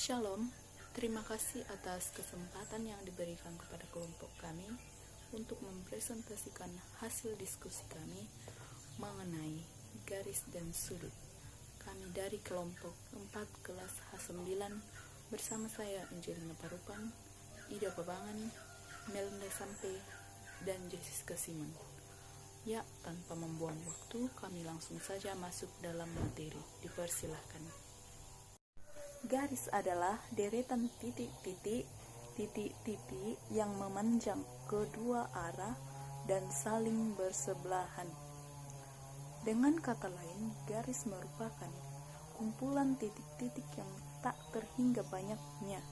Shalom, terima kasih atas kesempatan yang diberikan kepada kelompok kami untuk mempresentasikan hasil diskusi kami mengenai garis dan sudut. Kami dari kelompok 4 kelas H9 bersama saya Angelina Parupang, Ida Pabangan, Melinda Sampe, dan Jessica Simon. Ya, tanpa membuang waktu, kami langsung saja masuk dalam materi. Dipersilahkan. Garis adalah deretan titik-titik yang memanjang kedua arah dan saling bersebelahan. Dengan kata lain, garis merupakan kumpulan titik-titik yang tak terhingga banyaknya.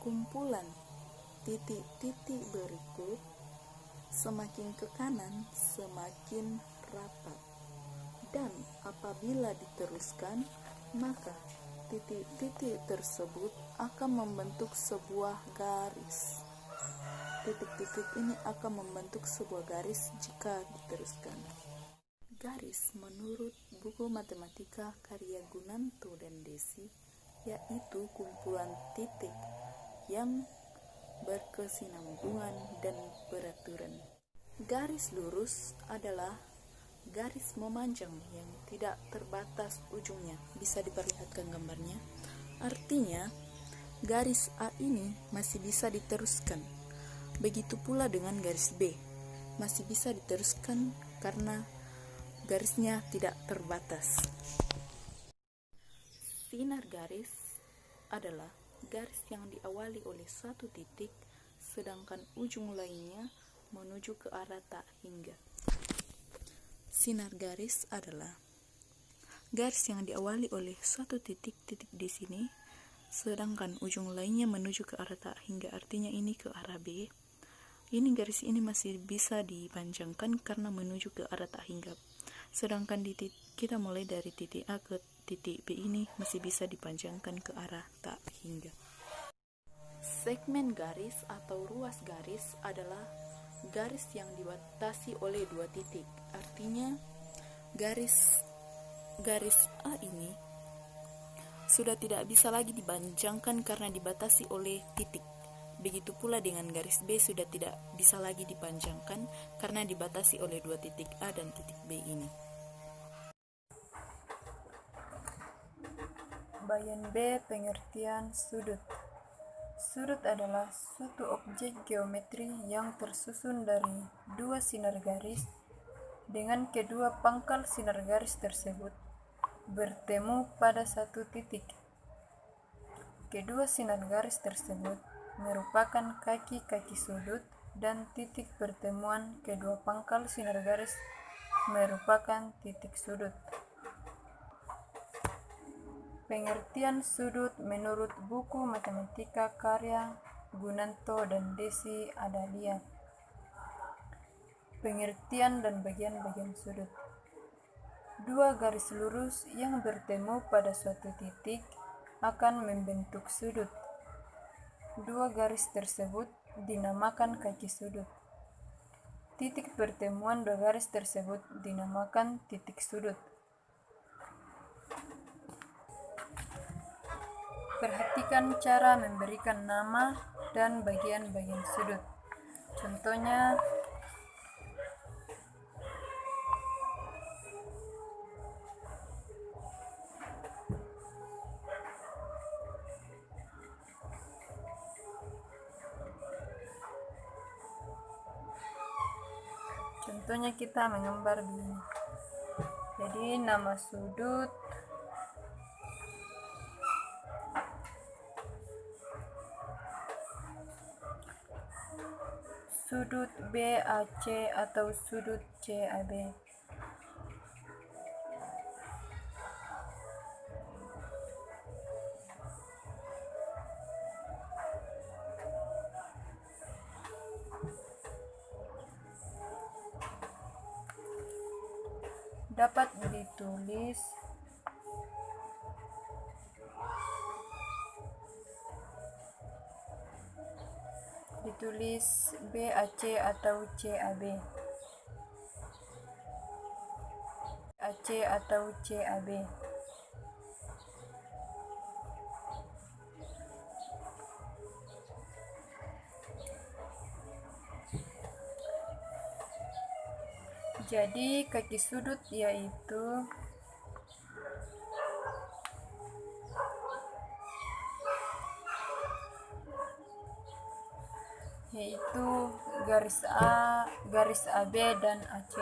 Kumpulan titik-titik berikut semakin ke kanan semakin rapat, dan apabila diteruskan, maka titik-titik tersebut akan membentuk sebuah garis. Titik-titik ini akan membentuk sebuah garis jika diteruskan. Garis menurut buku matematika karya Gunanto dan Desi yaitu kumpulan titik yang berkesinambungan dan beraturan. Garis lurus adalah garis memanjang yang tidak terbatas ujungnya. Bisa diperlihatkan gambarnya. Artinya, garis A ini masih bisa diteruskan. Begitu pula dengan garis B. Masih bisa diteruskan karena garisnya tidak terbatas. Sinar garis adalah garis yang diawali oleh satu titik, sedangkan ujung lainnya menuju ke arah tak hingga. Sinar garis adalah garis yang diawali oleh satu titik di sini, sedangkan ujung lainnya menuju ke arah tak hingga, artinya ini ke arah B. Ini garis ini masih bisa dipanjangkan karena menuju ke arah tak hingga. Sedangkan kita mulai dari titik A ke titik B ini masih bisa dipanjangkan ke arah tak hingga. Segmen garis atau ruas garis adalah garis yang dibatasi oleh dua titik. Artinya garis A ini sudah tidak bisa lagi dipanjangkan karena dibatasi oleh titik. Begitu pula dengan garis B sudah tidak bisa lagi dipanjangkan karena dibatasi oleh dua titik A dan titik B ini. Bagian B, pengertian sudut. Sudut adalah suatu objek geometri yang tersusun dari dua sinar garis dengan kedua pangkal sinar garis tersebut bertemu pada satu titik. Kedua sinar garis tersebut merupakan kaki-kaki sudut dan titik pertemuan kedua pangkal sinar garis merupakan titik sudut. Pengertian sudut menurut buku matematika karya Gunanto dan Desi Adalia. Pengertian dan bagian-bagian sudut. Dua garis lurus yang bertemu pada suatu titik akan membentuk sudut. Dua garis tersebut dinamakan kaki sudut. Titik pertemuan dua garis tersebut dinamakan titik sudut. Perhatikan cara memberikan nama dan bagian-bagian sudut. Contohnya, kita menggambar begini. Jadi nama sudut BAC atau sudut CAB. Dapat ditulis BAC atau CAB. BAC atau CAB. Jadi kaki sudut yaitu garis A, garis AB dan AC.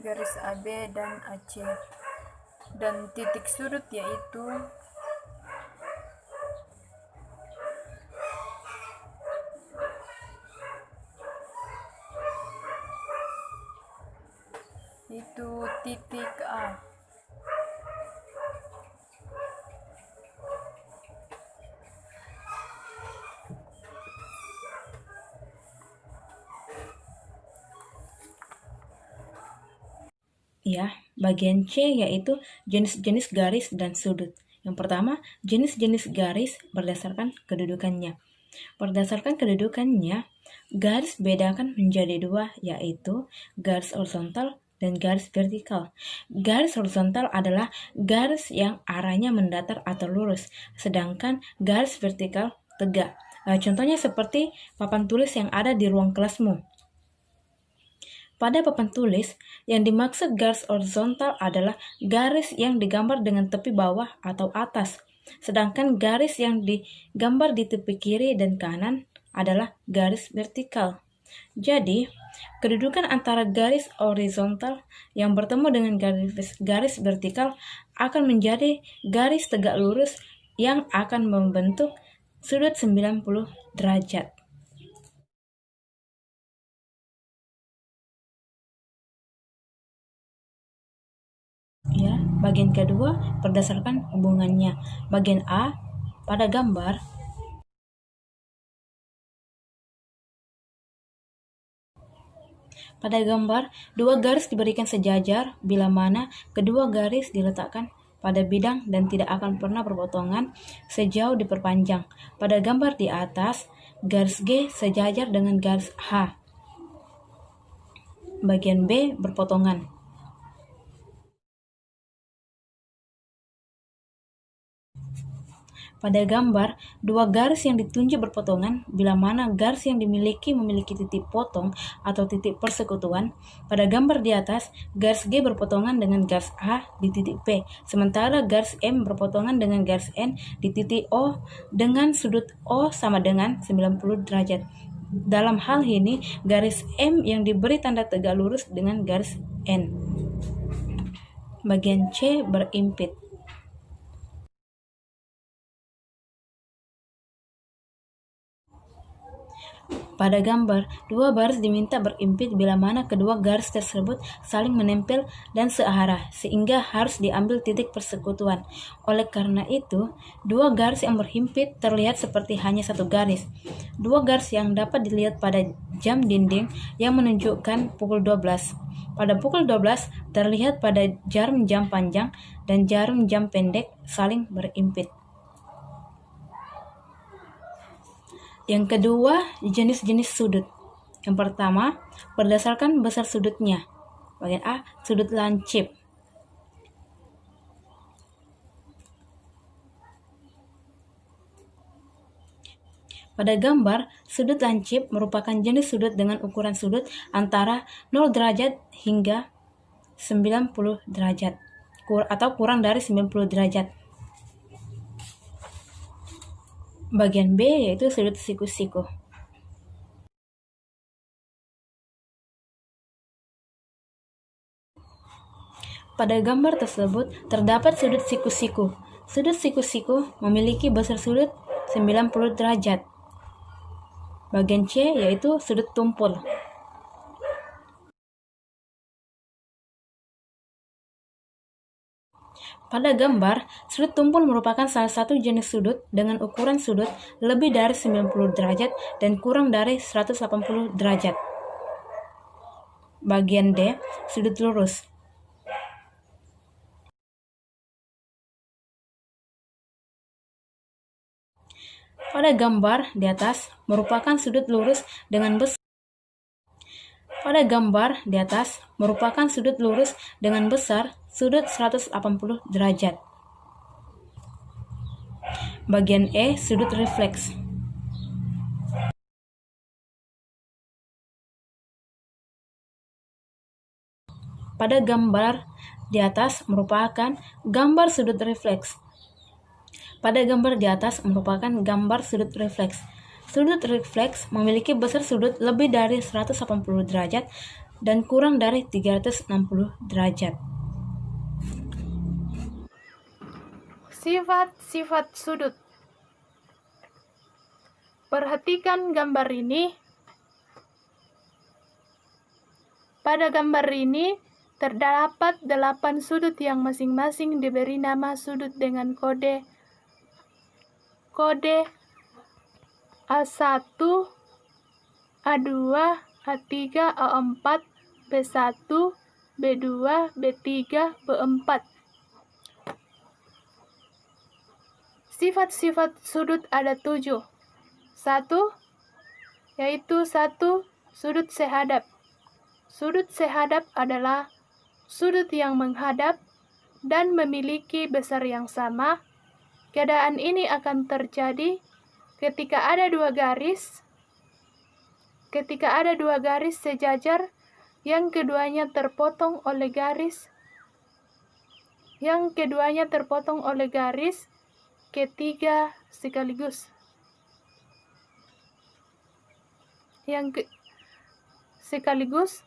Garis AB dan AC. Dan titik sudut yaitu titik A. Ya, bagian C yaitu jenis-jenis garis dan sudut. Yang pertama, jenis-jenis garis berdasarkan kedudukannya. Berdasarkan kedudukannya, garis bedakan menjadi dua, yaitu garis horizontal dan garis vertikal. Garis horizontal adalah garis yang arahnya mendatar atau lurus, sedangkan garis vertikal tegak. Contohnya seperti papan tulis yang ada di ruang kelasmu. Pada papan tulis, yang dimaksud garis horizontal adalah garis yang digambar dengan tepi bawah atau atas, sedangkan garis yang digambar di tepi kiri dan kanan adalah garis vertikal. Jadi, kedudukan antara garis horizontal yang bertemu dengan garis vertikal akan menjadi garis tegak lurus yang akan membentuk sudut 90 derajat. Ya, bagian kedua berdasarkan hubungannya. Bagian A, pada gambar dua garis diberikan sejajar bila mana kedua garis diletakkan pada bidang dan tidak akan pernah berpotongan sejauh diperpanjang. Pada gambar di atas, garis G sejajar dengan garis H. Bagian B berpotongan. Pada gambar, dua garis yang ditunjuk berpotongan bila mana garis yang memiliki titik potong atau titik persekutuan. Pada gambar di atas, garis G berpotongan dengan garis A di titik P, sementara garis M berpotongan dengan garis N di titik O dengan sudut O sama dengan 90 derajat. Dalam hal ini, garis M yang diberi tanda tegak lurus dengan garis N. Bagian C berimpit. Pada gambar, dua baris diminta berimpit bila mana kedua garis tersebut saling menempel dan searah, sehingga harus diambil titik persekutuan. Oleh karena itu, dua garis yang berhimpit terlihat seperti hanya satu garis. Dua garis yang dapat dilihat pada jam dinding yang menunjukkan pukul 12. Pada pukul 12, terlihat pada jarum jam panjang dan jarum jam pendek saling berimpit. Yang kedua, jenis-jenis sudut. Yang pertama, berdasarkan besar sudutnya. Bagian A, sudut lancip. Pada gambar, sudut lancip merupakan jenis sudut dengan ukuran sudut antara 0 derajat hingga 90 derajat atau kurang dari 90 derajat. Bagian B yaitu sudut siku-siku. Pada gambar tersebut terdapat sudut siku-siku. Sudut siku-siku memiliki besar sudut 90 derajat. Bagian C yaitu sudut tumpul. Pada gambar, sudut tumpul merupakan salah satu jenis sudut dengan ukuran sudut lebih dari 90 derajat dan kurang dari 180 derajat. Bagian D, sudut lurus. Pada gambar di atas merupakan sudut lurus dengan besar. Pada gambar di atas merupakan sudut lurus dengan besar sudut 180 derajat. Bagian E, sudut refleks. Pada gambar di atas merupakan gambar sudut refleks. Pada gambar di atas merupakan gambar sudut refleks. Sudut refleks memiliki besar sudut lebih dari 180 derajat dan kurang dari 360 derajat. Sifat-sifat sudut. Perhatikan gambar ini. Pada gambar ini terdapat 8 sudut yang masing-masing diberi nama sudut dengan kode A1, A2, A3, A4, B1, B2, B3, B4. Sifat-sifat sudut ada 7. 1. Yaitu 1. Sudut sehadap. Sudut sehadap adalah sudut yang menghadap dan memiliki besar yang sama. Keadaan ini akan terjadi ketika ada dua garis sejajar yang keduanya terpotong oleh garis ketiga sekaligus. Sekaligus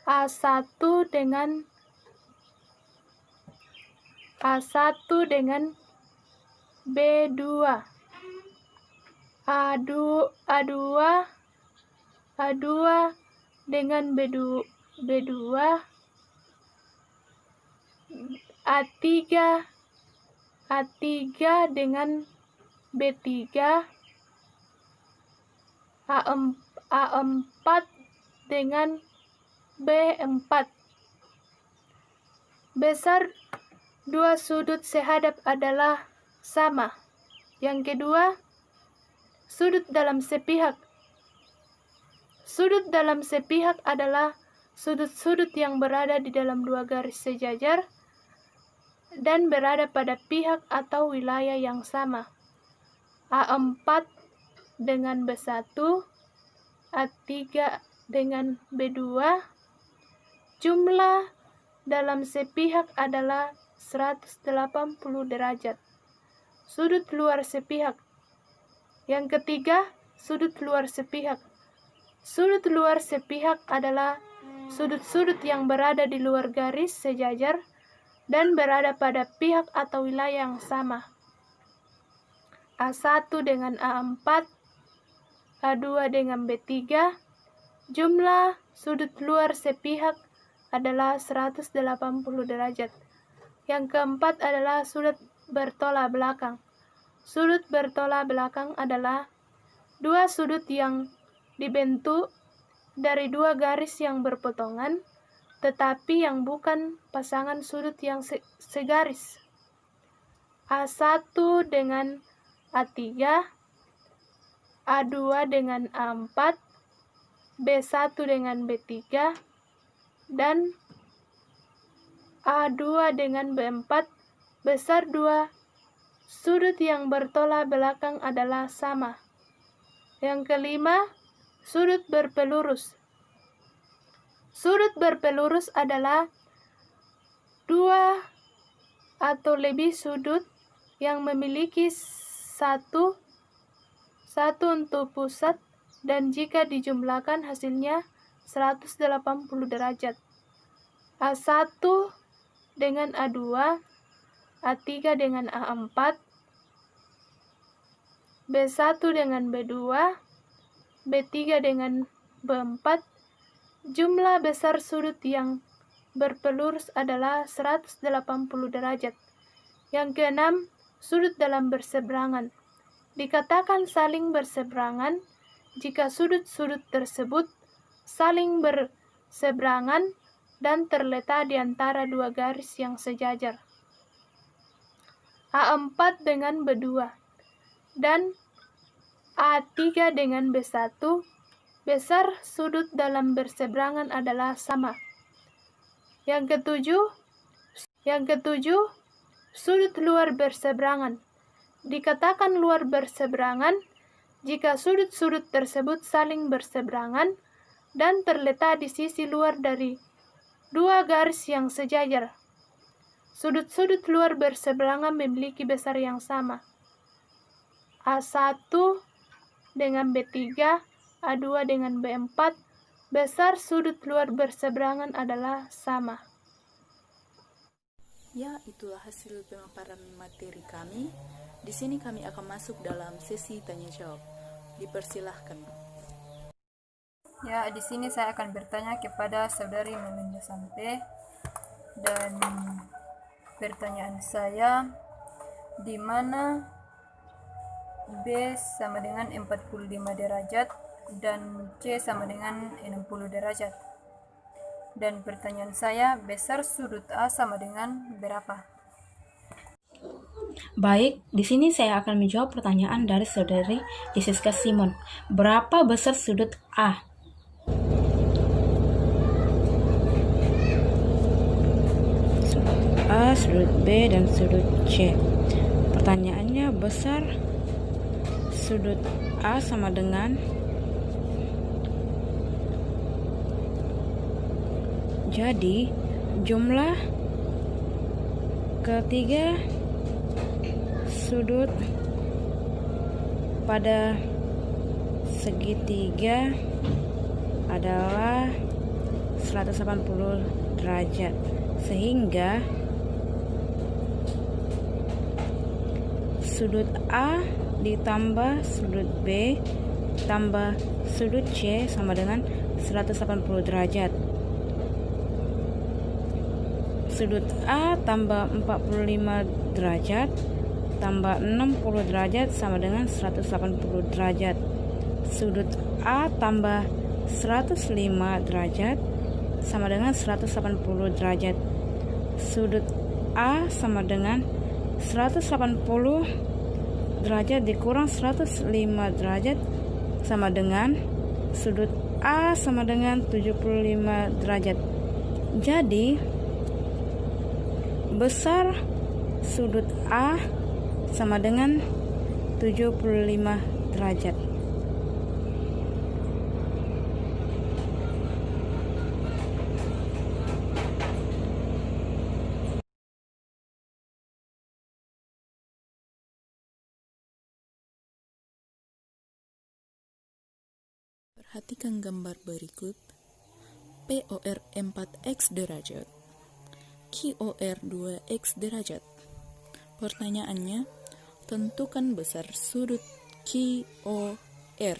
A1 dengan B2, A2 dengan B2, A3 dengan B3, A4 dengan B4. Besar dua sudut sehadap adalah sama. Yang kedua, sudut dalam sepihak. Sudut dalam sepihak adalah sudut-sudut yang berada di dalam dua garis sejajar dan berada pada pihak atau wilayah yang sama. A4 dengan B1, A3 dengan B2. Jumlah dalam sepihak adalah 180 derajat. Sudut luar sepihak. Yang ketiga, sudut luar sepihak. Sudut luar sepihak adalah sudut-sudut yang berada di luar garis sejajar dan berada pada pihak atau wilayah yang sama. A1 dengan A4, A2 dengan B3. Jumlah sudut luar sepihak adalah 180 derajat. Yang keempat adalah sudut bertolak belakang. Sudut bertolak belakang adalah dua sudut yang dibentuk dari dua garis yang berpotongan, tetapi yang bukan pasangan sudut yang segaris. A1 dengan A3, A2 dengan A4, B1 dengan B3, dan A2 dengan B4. Besar dua sudut yang bertolak belakang adalah sama. Yang kelima, sudut berpelurus. Sudut berpelurus adalah dua atau lebih sudut yang memiliki satu untuk pusat dan jika dijumlahkan hasilnya 180 derajat. A1 dengan A2, A3 dengan A4, B1 dengan B2, B3 dengan B4. Jumlah besar sudut yang berpelurus adalah 180 derajat. Yang keenam, sudut dalam berseberangan. Dikatakan saling berseberangan jika sudut-sudut tersebut saling berseberangan dan terletak di antara dua garis yang sejajar. A4 dengan B2 dan A3 dengan B1. Besar sudut dalam berseberangan adalah sama. Yang ketujuh, sudut luar berseberangan. Dikatakan luar berseberangan jika sudut-sudut tersebut saling berseberangan dan terletak di sisi luar dari dua garis yang sejajar. Sudut-sudut luar berseberangan memiliki besar yang sama. A1 dengan B3, A2 dengan B4, besar sudut luar berseberangan adalah sama. Ya, itulah hasil pemaparan materi kami. Di sini kami akan masuk dalam sesi tanya jawab. Dipersilahkan. Ya, di sini saya akan bertanya kepada saudari Melinda Sampe, dan pertanyaan saya, di mana B sama dengan 45 derajat dan C sama dengan 60 derajat? Dan pertanyaan saya, besar sudut A sama dengan berapa? Baik, di sini saya akan menjawab pertanyaan dari saudari Jessica Simon. Berapa besar sudut A? Sudut A, sudut B, dan sudut C. Pertanyaannya, besar sudut A sama dengan, jadi jumlah ketiga sudut pada segitiga adalah 180 derajat, sehingga sudut A ditambah sudut B tambah sudut C sama dengan 180 derajat. Sudut A tambah 45 derajat tambah 60 derajat sama dengan 180 derajat. Sudut A tambah 105 derajat sama dengan 180 derajat. Sudut A sama dengan 180 derajat dikurang 105 derajat sama dengan sudut A sama dengan 75 derajat. Jadi besar sudut A sama dengan 75 derajat. Perhatikan gambar berikut. POR 4x derajat, QOR 2x derajat. Pertanyaannya, tentukan besar sudut QOR.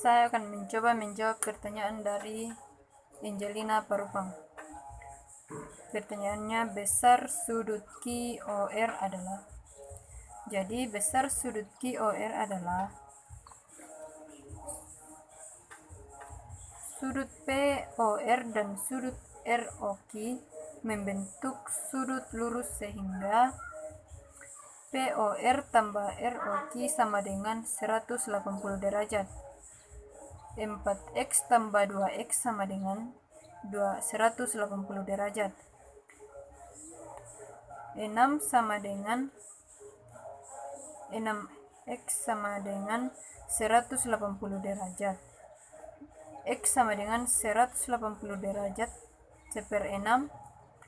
Saya akan mencoba menjawab pertanyaan dari Angelina Parupang. Pertanyaannya, besar sudut QOR adalah, jadi besar sudut QOR adalah sudut POR dan sudut ROQ membentuk sudut lurus, sehingga POR tambah ROQ sama dengan 180 derajat. 4x tambah 2x sama dengan 180 derajat. 6 sama dengan 6x sama dengan 180 derajat. X sama dengan 180 derajat seper 6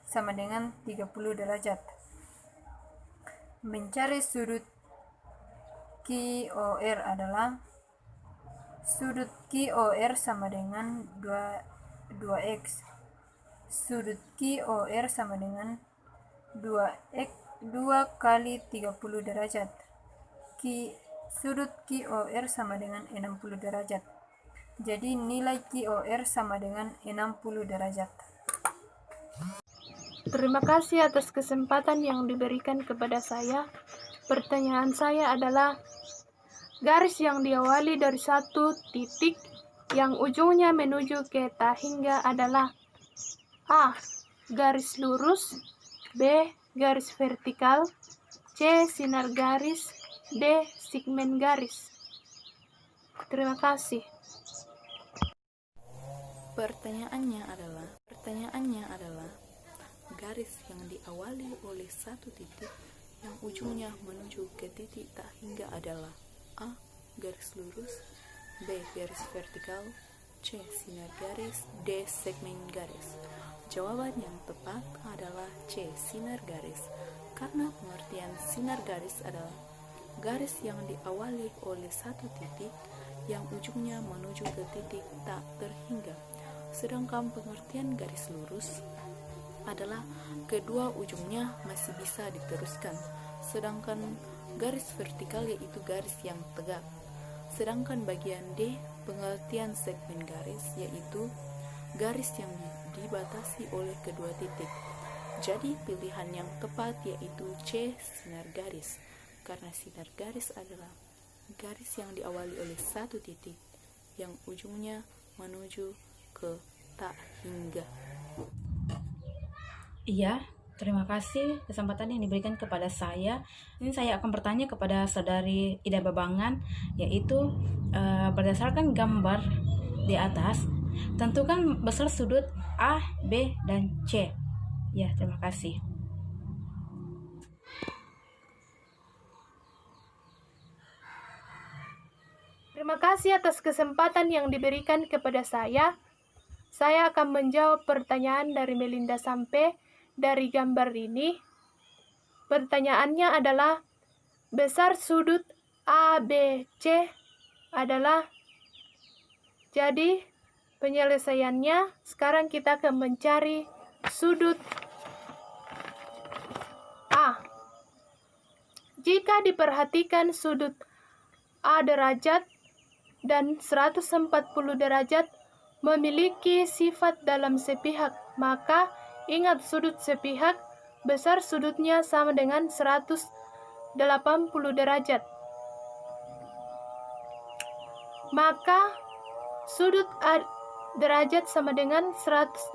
sama dengan 30 derajat. Mencari sudut QOR adalah sudut QOR sama dengan 2x. Sudut QOR sama dengan 2x 2 kali 30 derajat. Sudut QOR sama dengan 60 derajat. Jadi nilai QOR sama dengan 60 derajat. Terima kasih atas kesempatan yang diberikan kepada saya. Pertanyaan saya adalah, garis yang diawali dari satu titik yang ujungnya menuju ke tak hingga adalah A. Garis lurus, B. Garis vertikal, C. Sinar garis, D. Segmen garis. Terima kasih. Pertanyaannya adalah garis yang diawali oleh satu titik yang ujungnya menuju ke titik tak hingga adalah A. Garis lurus, B. Garis vertikal, C. Sinar garis, D. Segmen garis. Jawaban yang tepat adalah C. Sinar garis, karena pengertian sinar garis adalah garis yang diawali oleh satu titik yang ujungnya menuju ke titik tak terhingga. Sedangkan pengertian garis lurus adalah kedua ujungnya masih bisa diteruskan, sedangkan garis vertikal yaitu garis yang tegak. Sedangkan bagian D, pengertian segmen garis yaitu garis yang dibatasi oleh kedua titik. Jadi pilihan yang tepat yaitu C. Sinar garis, karena sinar garis adalah garis yang diawali oleh satu titik yang ujungnya menuju ke tak hingga. Iya, terima kasih kesempatan yang diberikan kepada saya. Ini saya akan bertanya kepada saudari Ida Babangan, yaitu berdasarkan gambar di atas, tentukan besar sudut A, B, dan C. Ya, terima kasih. Terima kasih atas kesempatan yang diberikan kepada saya. Saya akan menjawab pertanyaan dari Melinda Sampe dari gambar ini. Pertanyaannya adalah, besar sudut ABC adalah, jadi penyelesaiannya sekarang kita akan mencari sudut A. Jika diperhatikan sudut A derajat dan 140 derajat memiliki sifat dalam sepihak, maka ingat sudut sepihak besar sudutnya sama dengan 180 derajat. Maka sudut A derajat sama dengan 180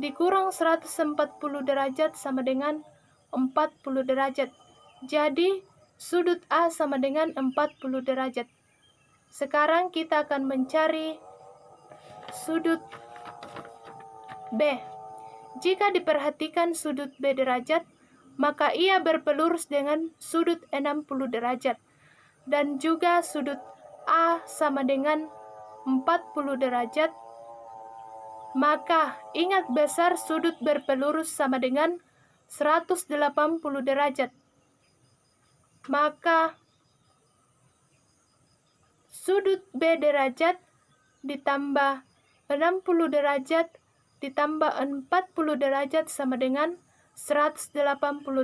dikurang 140 derajat sama dengan 40 derajat. Jadi sudut A sama dengan 40 derajat. Sekarang kita akan mencari sudut B. Jika diperhatikan sudut B derajat, maka ia berpelurus dengan sudut 60 derajat. Dan juga sudut A sama dengan 40 derajat. Maka ingat besar sudut berpelurus sama dengan 180 derajat. Maka sudut B derajat ditambah 60 derajat ditambah 40 derajat sama dengan 180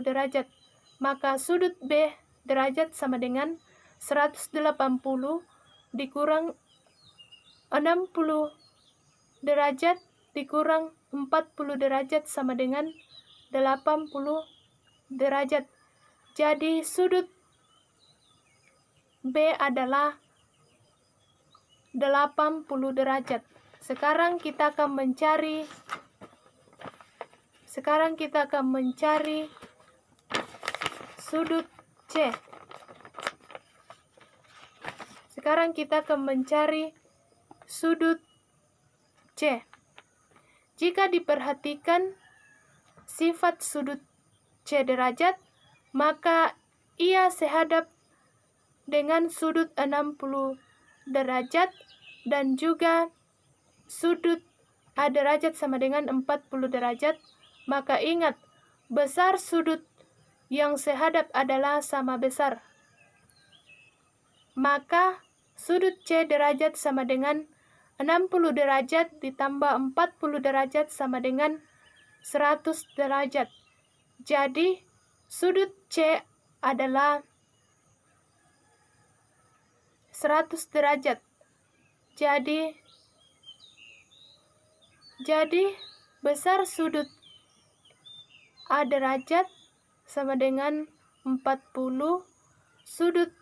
derajat. Maka sudut B derajat sama dengan 180 dikurang 60 derajat dikurang 40 derajat sama dengan 80 derajat. Jadi sudut B adalah 80 derajat. Sekarang kita akan mencari sudut C. Sekarang kita akan mencari sudut C. Jika diperhatikan sifat sudut C derajat, maka ia sehadap dengan sudut 60 derajat dan juga sudut A derajat sama dengan 40 derajat. Maka ingat, besar sudut yang sehadap adalah sama besar. Maka sudut C derajat sama dengan 60 derajat ditambah 40 derajat sama dengan 100 derajat. Jadi sudut C adalah 100 derajat. Jadi besar sudut A derajat sama dengan 40, sudut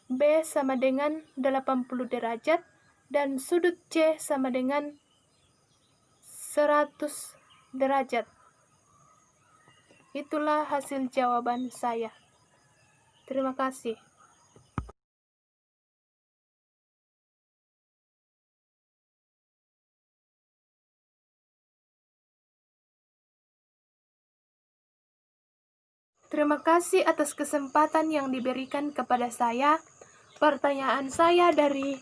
B sama dengan 80 derajat, dan sudut C sama dengan 100 derajat. Itulah hasil jawaban saya. Terima kasih. Terima kasih atas kesempatan yang diberikan kepada saya. Pertanyaan saya dari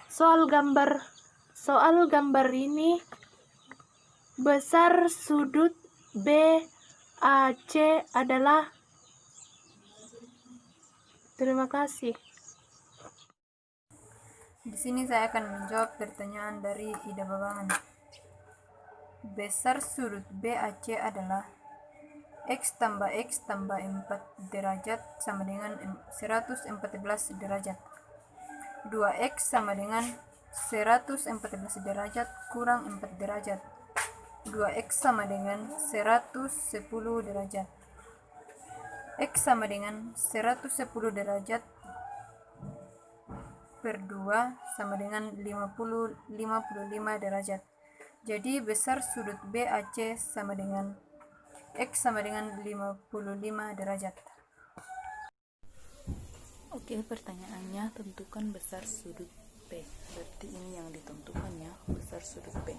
soal gambar ini, besar sudut BAC adalah. Terima kasih. Di sini saya akan menjawab pertanyaan dari Ida Babangan. Besar sudut BAC adalah X tambah X tambah 4 derajat sama dengan 114 derajat. 2X sama dengan 114 derajat kurang 4 derajat. 2X sama dengan 110 derajat. X sama dengan 110 derajat per 2 sama dengan 55 derajat. Jadi besar sudut BAC sama dengan X sama dengan 55 derajat. Oke, pertanyaannya tentukan besar sudut P. Berarti ini yang ditentukannya, besar sudut P.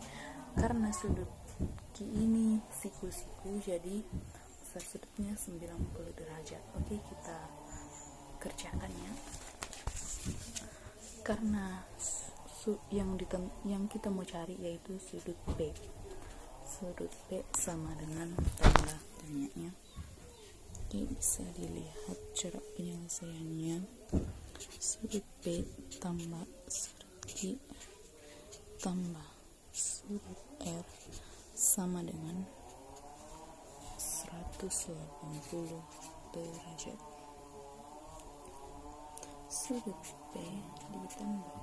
Karena sudut Q ini siku-siku, jadi besar sudutnya 90 derajat. Oke, kita kerjakan ya. Karena yang kita mau cari yaitu sudut P. Sudut P sama dengan tanda tanyanya. Oke, bisa dilihat cara penyelesaiannya. Sudut P tambah sudut Q tambah sudut R sama dengan 180 derajat. Sudut P ditambah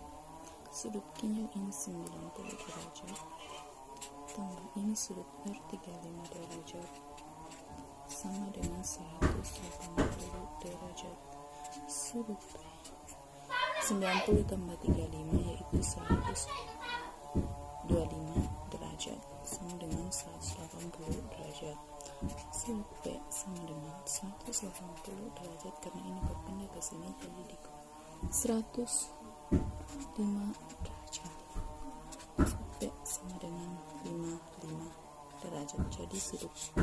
sudut Q ini 90 derajat tambah ini sudut R 35 derajat sama dengan 180 derajat. Sudut P 90 tambah 35 yaitu 125 derajat sama dengan 180 derajat. Sudut P sama dengan 180 derajat karena ini berpindah ke sini jadi di 105 derajat. Sudut P sama dengan 55 derajat. Jadi sudut P